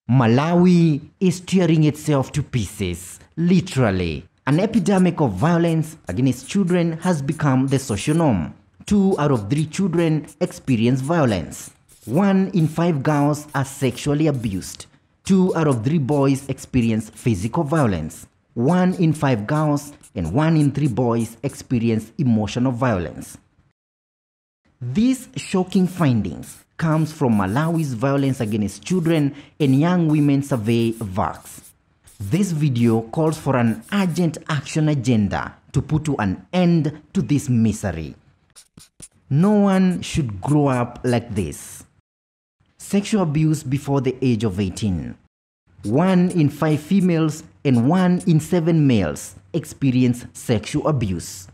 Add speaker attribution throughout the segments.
Speaker 1: Malawi is tearing itself to pieces, literally. An epidemic of violence against children has become the social norm. 2 out of 3 children experience violence. 1 in 5 girls are sexually abused. 2 out of 3 boys experience physical violence. 1 in 5 girls and 1 in 3 boys experience emotional violence. These shocking findings comes from Malawi's Violence Against Children and Young Women Survey (VACS). This video calls for an urgent action agenda to put an end to this misery. No one should grow up like this. Sexual abuse before the age of 18. 1 in 5 females and 1 in 7 males experience sexual abuse.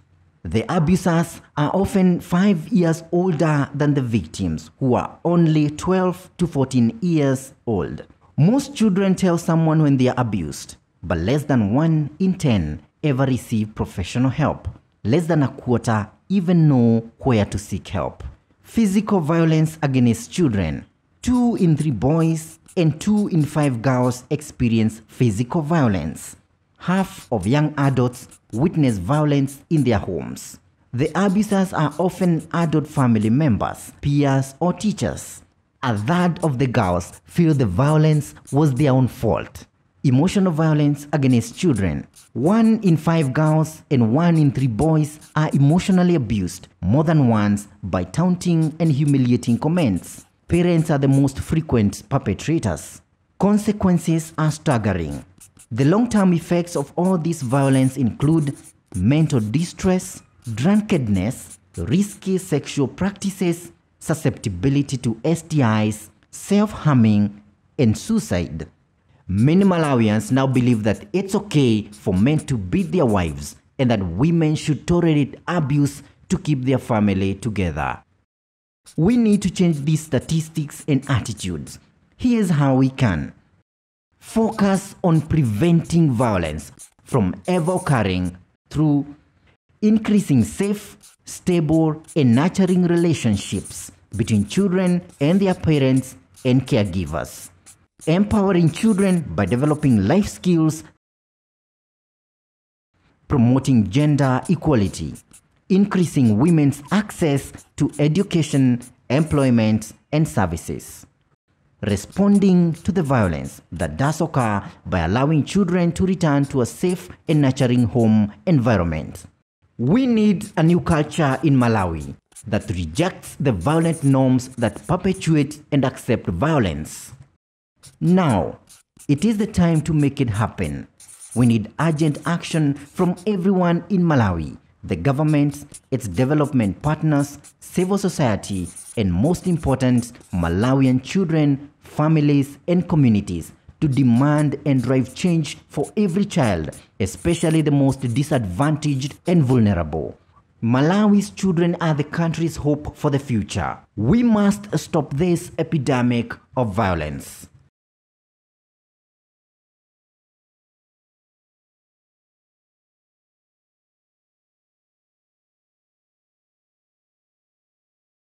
Speaker 1: The abusers are often 5 years older than the victims, who are only 12 to 14 years old. Most children tell someone when they are abused, but less than 1 in 10 ever receive professional help. Less than a quarter even know where to seek help. Physical violence against children. 2 in 3 boys and 2 in 5 girls experience physical violence. Half of young adults witness violence in their homes. The abusers are often adult family members, peers, or teachers. A third of the girls feel the violence was their own fault. Emotional violence against children. 1 in 5 girls and 1 in 3 boys are emotionally abused more than once by taunting and humiliating comments. Parents are the most frequent perpetrators. Consequences are staggering. The long-term effects of all this violence include mental distress, drunkenness, risky sexual practices, susceptibility to STIs, self-harming, and suicide. Many Malawians now believe that it's okay for men to beat their wives and that women should tolerate abuse to keep their family together. We need to change these statistics and attitudes. Here's how we can. Focus on preventing violence from ever occurring through increasing safe, stable, and nurturing relationships between children and their parents and caregivers. Empowering children by developing life skills, promoting gender equality, increasing women's access to education, employment, and services. Responding to the violence that does occur by allowing children to return to a safe and nurturing home environment. We need a new culture in Malawi that rejects the violent norms that perpetuate and accept violence. Now, it is the time to make it happen. We need urgent action from everyone in Malawi, the government, its development partners, civil society, and most important, Malawian children, families, and communities to demand and drive change for every child, especially the most disadvantaged and vulnerable. Malawi's children are the country's hope for the future. We must stop this epidemic of violence.